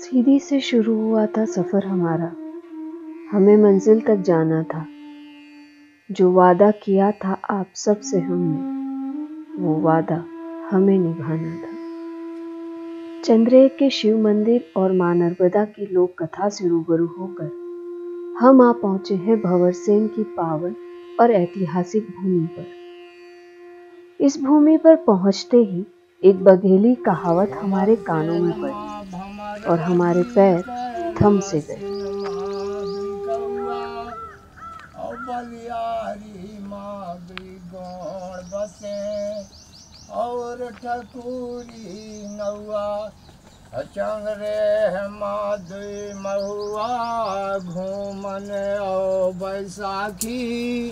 सीधी से शुरू हुआ था सफर हमारा, हमें मंजिल तक जाना था। जो वादा किया था आप सब से हमने, वो वादा हमें निभाना था। चंद्रेय के शिव मंदिर और मां नर्मदा की लोक कथा से रूबरू होकर हम आ पहुंचे हैं भंवरसेन की पावन और ऐतिहासिक भूमि पर। इस भूमि पर पहुंचते ही एक बघेली कहावत हमारे कानों में पड़ी और हमारे पैर थम से गए। और ठकुरी नौआ चंद्रे माधुई महुआ घूमन ओ बैसाखी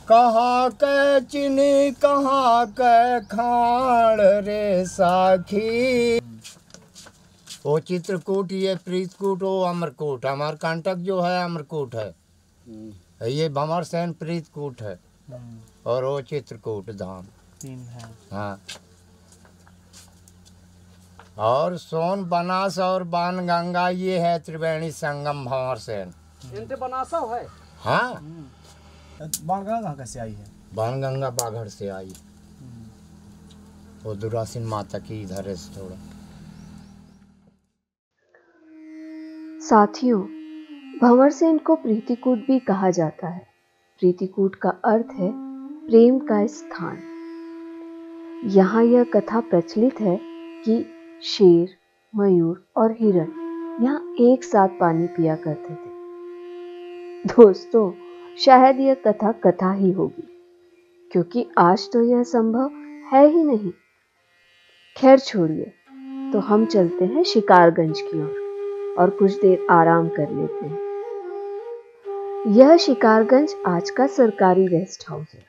कहाँ के चिनी कहाँ के खाड़ रे साखी। वो चित्रकूट, ये प्रीतकूट, वो अमरकूट। अमरकंटक जो है अमरकूट है, ये भंवरसेन प्रीतकूट है और वो चित्रकूट धाम तीन है। हाँ, और सोन बनास और बाणगंगा ये है त्रिवेणी संगम भंवरसेन। इनते बनासा है। हाँ, बाणगंगा कैसे आई है? बाणगंगा बाघड़ से आई, वो दुरासिन माता की इधर है थोड़ा। साथियों, भंवरसेन को प्रीतिकूट भी कहा जाता है। प्रीतिकूट का अर्थ है प्रेम का स्थान। यहाँ यह कथा प्रचलित है कि शेर, मयूर और हिरण यहाँ एक साथ पानी पिया करते थे। दोस्तों, शायद यह कथा ही होगी, क्योंकि आज तो यह संभव है ही नहीं। खैर छोड़िए, तो हम चलते हैं शिकारगंज की ओर और कुछ देर आराम कर लेते हैं। यह शिकारगंज आज का सरकारी रेस्ट हाउस है।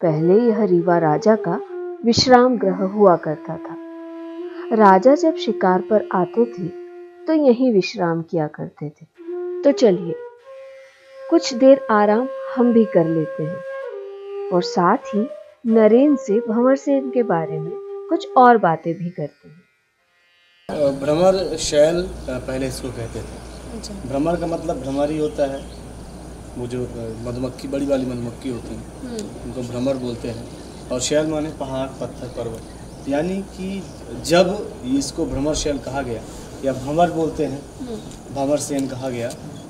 पहले यह रीवा राजा का विश्राम गृह हुआ करता था। राजा जब शिकार पर आते थे तो यहीं विश्राम किया करते थे। तो चलिए कुछ देर आराम हम भी कर लेते हैं और साथ ही नरेंद्र से भंवरसेन के बारे में कुछ और बातें भी करते हैं। भ्रमर शैल पहले इसको कहते थे। भ्रमर का मतलब भ्रमर ही होता है। वो जो मधुमक्खी, बड़ी वाली मधुमक्खी होती है उनको भ्रमर बोलते हैं। और शैल माने पहाड़, पत्थर, पर्वत। यानी कि जब इसको भ्रमर शैल कहा गया या भंवर बोलते हैं, भंवरसेन कहा गया,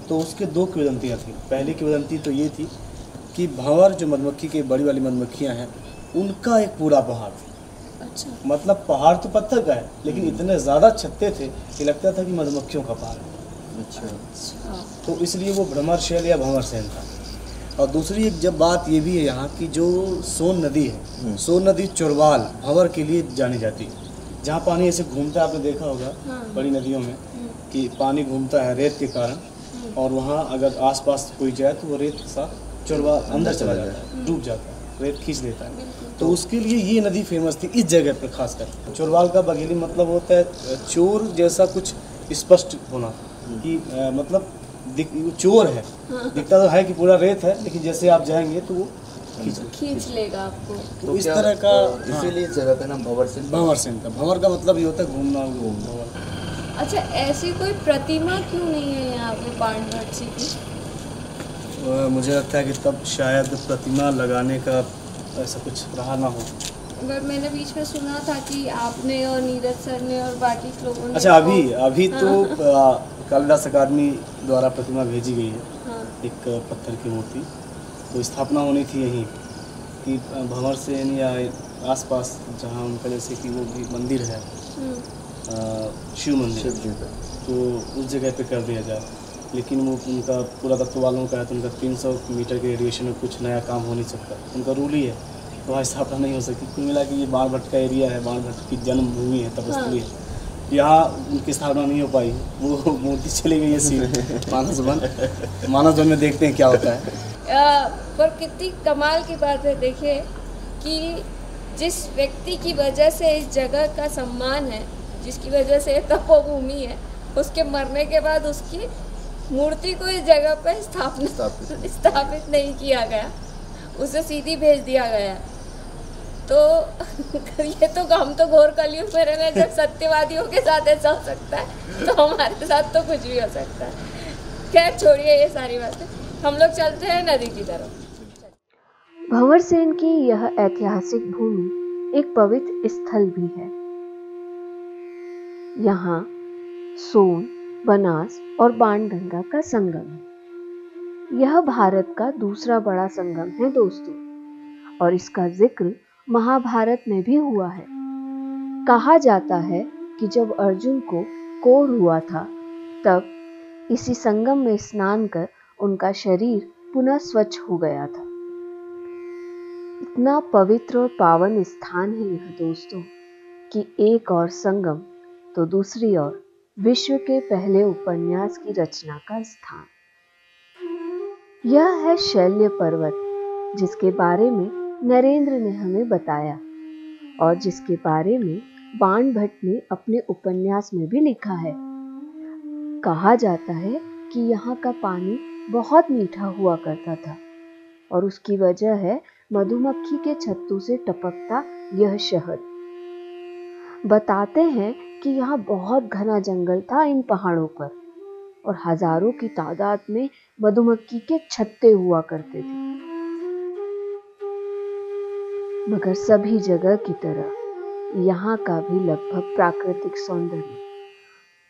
तो उसके दो किंवदंतियाँ थी। पहली किंवदंती तो ये थी कि भंवर जो मधुमक्खी के बड़ी वाली मधुमक्खियाँ हैं उनका एक पूरा पहाड़। अच्छा। मतलब पहाड़ तो पत्थर का है लेकिन इतने ज़्यादा छत्ते थे कि लगता था कि मधुमक्खियों का पहाड़ है। अच्छा। तो इसलिए वो भ्रमर शैल या भंवरसेन था। और दूसरी एक जब बात ये भी है यहाँ की, जो सोन नदी है, सोन नदी चोरवाल भंवर के लिए जानी जाती है। जहाँ पानी ऐसे घूमता है, आपने देखा होगा बड़ी नदियों में कि पानी घूमता है रेत के कारण, और वहाँ अगर आसपास कोई जाए तो वो रेत के साथ चोरवाल अंदर चला जाता है, डूब जाता है, रेत खींच लेता है। तो उसके लिए ये नदी फेमस थी इस जगह पर खासकर। चोरवाल का बघेली मतलब होता है चोर जैसा कुछ स्पष्ट होना, कि मतलब चोर है, दिखता तो है कि पूरा रेत है, लेकिन जैसे आप जाएंगे तो वो खींच लेगा आपको। तो इस तरह का, इसीलिए जगह का नाम भंवरसेन था। भंवर का मतलब ये होता है घूमना, घूमना। अच्छा, ऐसी कोई प्रतिमा क्यों नहीं है यहाँ पे बाणभट्ट की? मुझे लगता है कि तब शायद प्रतिमा लगाने का ऐसा कुछ रहा ना हो। अगर मैंने बीच में सुना था कि आपने और नीरज सर ने और बाकी लोगों ने। अच्छा, अभी तो कालिदास अकादमी द्वारा प्रतिमा भेजी गई है। हाँ। एक पत्थर की मूर्ति, तो स्थापना होनी थी यहीं कि भंवरसेन या आसपास जहाँ उनका जैसे कि वो भी मंदिर है, शिव मंदिर, तो उस जगह पे कर दिया जाए। लेकिन वो उनका पुरातत्व वालों का है, तो उनका 300 मीटर के रेडिएशन में कुछ नया काम हो नहीं सकता, उनका रूल ही है, तो वहाँ स्थापना नहीं हो सकती। कुल मिला कि ये बाणभट्ट का एरिया है, बाणभट्ट की जन्मभूमि है, तपस्थली है। यहाँ उनकी स्थापना नहीं हो पाई, वो मूर्ति चली गई है सीधे मानस वन में। देखते हैं क्या होता है। पर कितनी कमाल की बात है, देखिए कि जिस व्यक्ति की वजह से इस जगह का सम्मान है, जिसकी वजह से तपोभूमि है, उसके मरने के बाद उसकी मूर्ति को इस जगह पर स्थापित नहीं किया गया, उसे सीधी भेज दिया गया। तो ये तो हम तो घोर कलयुग में रहना, जब सत्यवादियों के साथ ऐसा हो सकता है तो हमारे साथ तो कुछ भी हो सकता है। खैर छोड़िए ये सारी बातें, हम लोग चलते हैं नदी की तरफ। भंवर सेन की यह ऐतिहासिक भूमि एक पवित्र स्थल भी है। यहाँ सोन, बनास और बाणगंगा का संगम है। यह भारत का दूसरा बड़ा संगम है दोस्तों, और इसका जिक्र महाभारत में भी हुआ है। कहा जाता है कि जब अर्जुन को कोढ़ हुआ था, तब इसी संगम में स्नान कर उनका शरीर पुनः स्वच्छ हो गया था। इतना पवित्र और पावन स्थान है यह दोस्तों कि एक और संगम तो दूसरी ओर विश्व के पहले उपन्यास की रचना का स्थान। यह है शैल्य पर्वत, जिसके बारे में नरेंद्र ने हमें बताया और जिसके बारे में बाणभट्ट ने अपने उपन्यास में भी लिखा है। कहा जाता है कि यहाँ का पानी बहुत मीठा हुआ करता था और उसकी वजह है मधुमक्खी के छत्तों से टपकता यह शहद। बताते हैं कि यहाँ बहुत घना जंगल था इन पहाड़ों पर और हजारों की तादाद में मधुमक्खी के छत्ते हुआ करते थे। मगर सभी जगह की तरह यहाँ का भी लगभग प्राकृतिक सौंदर्य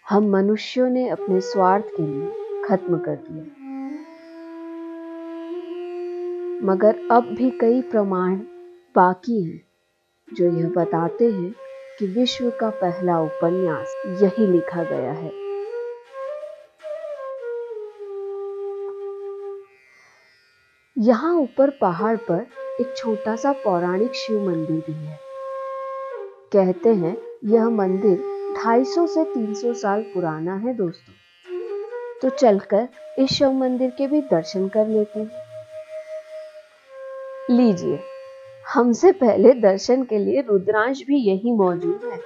हम मनुष्यों ने अपने स्वार्थ के लिए खत्म कर दिया। मगर अब भी कई प्रमाण बाकी हैं जो यह बताते हैं कि विश्व का पहला उपन्यास यही लिखा गया है। यहाँ ऊपर पहाड़ पर एक छोटा सा पौराणिक शिव मंदिर भी है। कहते हैं यह मंदिर 250 से 300 साल पुराना है दोस्तों। तो चलकर इस शिव मंदिर के भी दर्शन कर लेते हैं। लीजिए, हमसे पहले दर्शन के लिए रुद्रांश भी यही मौजूद है।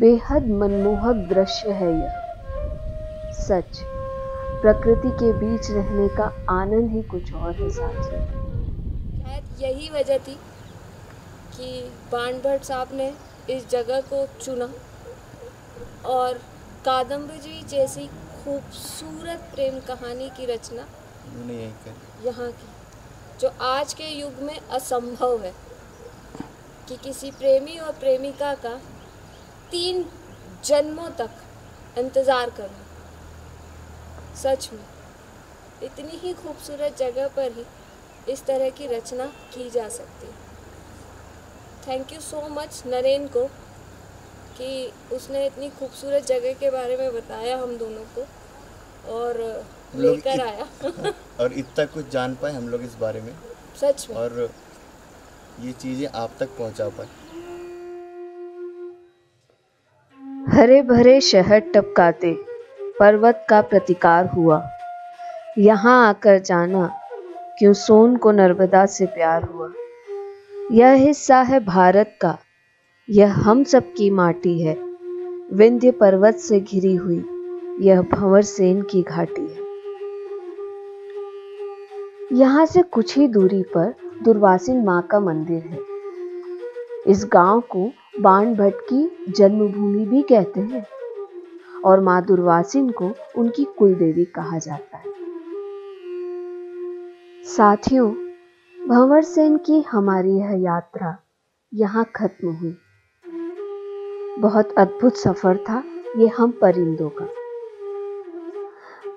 बेहद मनमोहक दृश्य है यह। सच, प्रकृति के बीच रहने का आनंद ही कुछ और है साथियों। शायद यही वजह थी कि बाणभट्ट साहब ने इस जगह को चुना और कादम्बरी जैसी खूबसूरत प्रेम कहानी की रचना यहाँ की, जो आज के युग में असंभव है कि किसी प्रेमी और प्रेमिका का 3 जन्मों तक इंतज़ार करना। सच में इतनी ही खूबसूरत जगह पर ही इस तरह की रचना की जा सकती है। Thank you so much Naren को कि उसने इतनी खूबसूरत जगह के बारे में बताया हम दोनों को और लेकर आया और इतना कुछ जान पाए हम लोग इस बारे में, सच में, और ये चीजें आप तक पहुंचा पाए। हरे भरे शहर टपकाते पर्वत का प्रतिकार हुआ। यहाँ आकर जाना क्यों सोन को नर्मदा से प्यार हुआ। यह हिस्सा है भारत का, यह हम सब की माटी है। विंध्य पर्वत से घिरी हुई यह भंवर सेन की घाटी है। यहाँ से कुछ ही दूरी पर दुर्वासिन माँ का मंदिर है। इस गांव को बाणभट्ट की जन्मभूमि भी कहते हैं और माँ दुर्वासिन को उनकी कुलदेवी कहा जाता है। साथियों, भंवर सेन की हमारी यह यात्रा यहाँ खत्म हुई। बहुत अद्भुत सफर था ये हम परिंदों का।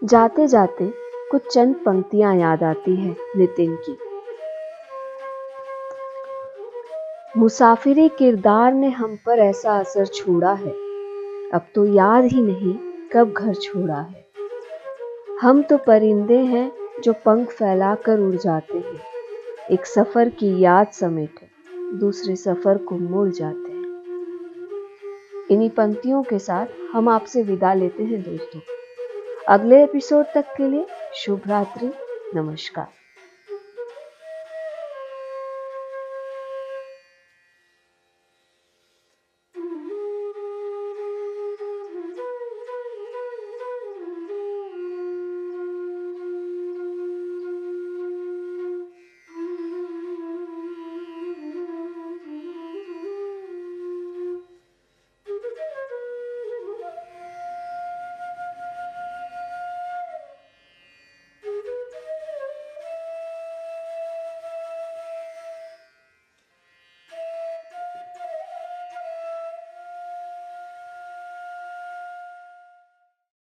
जाते जाते कुछ चंद पंक्तियां याद आती है नितिन की। मुसाफिरी किरदार ने हम पर ऐसा असर छोड़ा है, अब तो याद ही नहीं कब घर छोड़ा है। हम तो परिंदे हैं जो पंख फैलाकर उड़ जाते हैं, एक सफर की याद समेटे दूसरे सफर को मोड़ जाते हैं। इन्हीं पंक्तियों के साथ हम आपसे विदा लेते हैं दोस्तों। अगले एपिसोड तक के लिए शुभ रात्रि, नमस्कार।